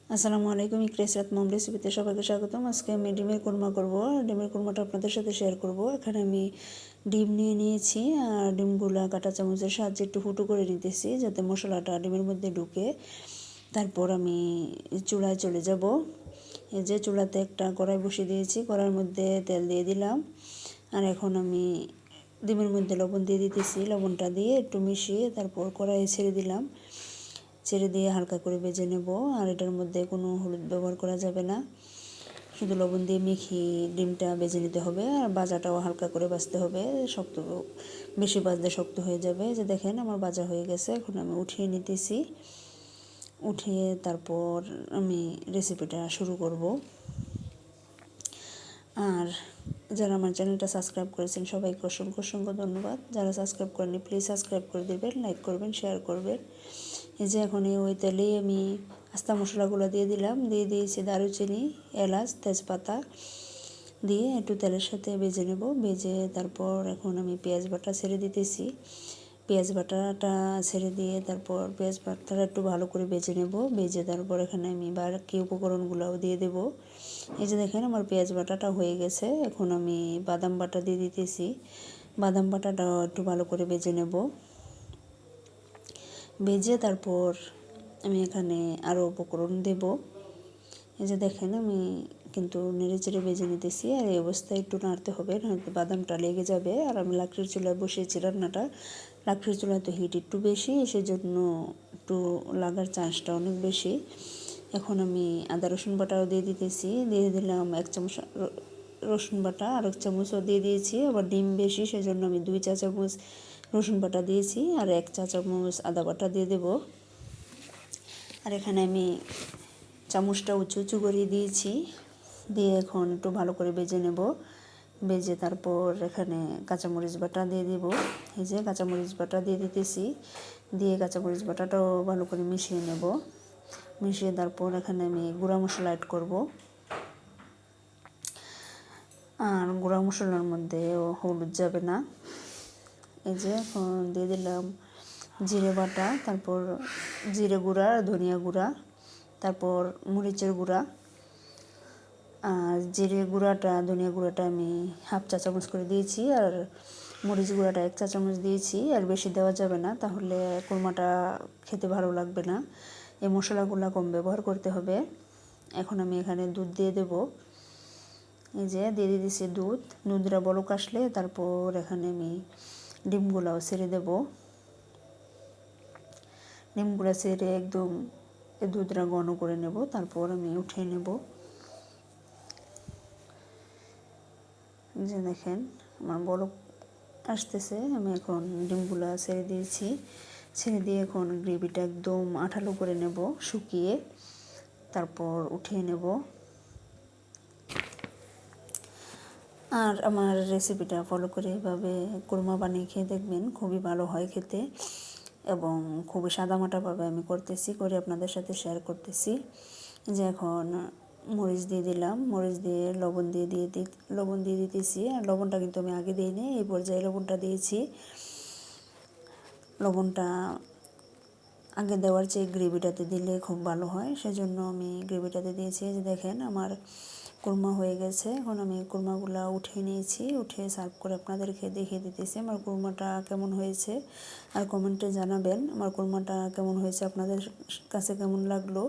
আসসালামু আলাইকুম। ইকরাস মম রেসিপিতে সবাইকে স্বাগতম। আজকে আমি ডিমের কুরমা করব। ডিমের কুরমাটা আপনাদের সাথে শেয়ার করব। এখানে আমি ডিম নিয়ে নিয়েছি আর ডিমগুলো কাঁটা চামচের সাহায্যে একটু ফুটো করে নিতেছি যাতে মশলাটা ডিমের মধ্যে ঢুকে। তারপর আমি চুলায় চলে যাব। এই যে চুলাতে একটা কড়াই বসিয়ে দিয়েছি, কড়াইয়ের মধ্যে তেল দিয়ে দিলাম। আর এখন আমি ডিমের মধ্যে লবণ দিয়ে দিতেছি। লবণটা দিয়ে একটু মিশিয়ে তারপর কড়াইয়ে ছেড়ে দিলাম। ছেড়ে দিয়ে হালকা করে ভেজে নেব। আর এটার মধ্যে কোনো হলুদ ব্যবহার করা যাবে না, শুধু লবণ দিয়ে মেখে ডিমটা ভেজে নিতে হবে। আর ভাজাটাও হালকা করে ভাজতে হবে, শক্ত বেশি ভাজলে শক্ত হয়ে যাবে। যে দেখেন আমার ভাজা হয়ে গেছে, এখন আমি উঠিয়ে নিতেছি। উঠিয়ে তারপর আমি রেসিপিটা শুরু করব। আর যারা আমার চ্যানেলটা সাবস্ক্রাইব করেছেন সবাইকে অসংখ্য অসংখ্য ধন্যবাদ। যারা সাবস্ক্রাইব করেননি প্লিজ সাবস্ক্রাইব করে দেবেন, লাইক করবেন, শেয়ার করবেন। এই যে এখন ওই তেলেই আমি আস্তা মশলাগুলো দিয়ে দিলাম। দিয়ে দিয়েছি দারুচিনি, এলাচ, তেজপাতা দিয়ে একটু তেলের সাথে ভেজে নেব। ভেজে তারপর এখন আমি পেঁয়াজ বাটা ছেড়ে দিতেছি। পেঁয়াজ বাটাটা ছেড়ে দিয়ে তারপর পেঁয়াজ বাটাটা একটু ভালো করে ভেজে নেব। ভেজে তারপর এখানে আমি বাকি উপকরণগুলোও দিয়ে দেব। এই যে দেখেন আমার পেঁয়াজ বাটাটা হয়ে গেছে। এখন আমি বাদাম বাটা দিয়ে দিতেছি। বাদাম বাটাটাও একটু ভালো করে ভেজে নেব। ভেজে তারপর আমি এখানে আরও উপকরণ দেব। এই যে দেখেন আমি কিন্তু নেড়ে চেড়ে ভেজে নিতেছি। আর এই অবস্থায় একটু নাড়তে হবে, নয়তো বাদামটা লেগে যাবে। আর আমি লাকড়ির চুলায় বসিয়েছি রান্নাটা। লাকড়ির চুলায় তো হিট একটু বেশি, সেজন্য একটু লাগার চান্সটা অনেক বেশি। এখন আমি আদা রসুন বাটাও দিয়ে দিতেছি। দিয়ে দিলাম 1 চামচ রসুন বাটা, আর 1 চামচও দিয়ে দিয়েছি। আবার ডিম বেশি সেজন্য আমি 2 চা চামচ রসুন বাটা দিয়েছি আর 1 চা চামচ আদা বাটা দিয়ে দেব। আর এখানে আমি চামচটা উঁচু উঁচু করে দিয়েছি। দিয়ে এখন একটু ভালো করে ভেজে নেব। ভেজে তারপর এখানে কাঁচামরিচ বাটা দিয়ে দেব। এই যে কাঁচামরিচ বাটা দিয়ে দিতেছি। দিয়ে কাঁচামরিচ বাটাটাও ভালো করে মিশিয়ে নেব। মিশিয়ে তারপর এখানে আমি গুঁড়া মশলা অ্যাড করব। আর গুঁড়া মশলার মধ্যে হলুদ যাবে না। এই যে এখন দিয়ে দিলাম জিরে বাটা, তারপর জিরে গুঁড়া, ধনিয়া গুঁড়া, তারপর মরিচের গুঁড়া। আর জিরে গুঁড়াটা, ধনিয়া গুঁড়াটা আমি 1/2 চা চামচ করে দিয়েছি। আর মরিচ গুঁড়াটা 1 চা চামচ দিয়েছি। আর বেশি দেওয়া যাবে না, তাহলে কুরমাটা খেতে ভালো লাগবে না। এই মশলাগুলো কম ব্যবহার করতে হবে। এখন আমি এখানে দুধ দিয়ে দেব। এই যে দিয়ে দিয়েছি দুধ। দুধটা বলক আসলে তারপর এখানে আমি ডিমগুলাও ছেড়ে দেব। ডিমগুলো ছেড়ে একদম দুধটা ঘন করে নেব। তারপর আমি উঠিয়ে নেব। যে দেখেন আমার বলক আসতেছে। আমি এখন ডিমগুলো ছেড়ে দিয়েছি। ছেড়ে দিয়ে এখন গ্রেভিটা একদম আঠালো করে নেব শুকিয়ে, তারপর উঠিয়ে নেব। আর আমার রেসিপিটা ফলো করে এভাবে কুরমা বানিয়ে খেয়ে দেখবেন, খুবই ভালো হয় খেতে এবং খুবই সাদামাটাভাবে আমি করতেছি, করে আপনাদের সাথে শেয়ার করতেছি। যে এখন মরিচ দিয়ে দিলাম। মরিচ দিয়ে লবণ দিয়ে দিতেছি। আর লবণটা কিন্তু আমি আগে দিইনি, এই পর্যায়ে লবণটা দিয়েছি। লবণটা আগে দেওয়ার চেয়ে গ্রেভিটাতে দিলে খুব ভালো হয়, সেজন্য আমি গ্রেভিটাতে দিয়েছি। যে দেখেন আমার কুরমা হয়ে গেছে। এখন আমি কুরমাগুলো উঠিয়ে নিয়েছি। উঠিয়ে সার্ভ করে আপনাদেরকে দেখিয়ে দিতেছি আমার কুরমাটা কেমন হয়েছে। আর কমেন্টে জানাবেন আমার কুরমাটা কেমন হয়েছে, আপনাদের কাছে কেমন লাগলো।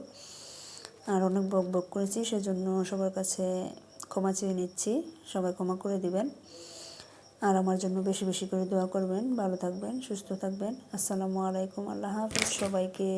আর অনেক বক বক করেছি, সেজন্য সবার কাছে ক্ষমা চেয়ে নিচ্ছি। সবাই ক্ষমা করে দিবেন। আর আমার জন্য বেশি বেশি করে দোয়া করবেন। ভালো থাকবেন, সুস্থ থাকবেন। আসসালামু আলাইকুম। আল্লাহ হাফেজ সবাইকে।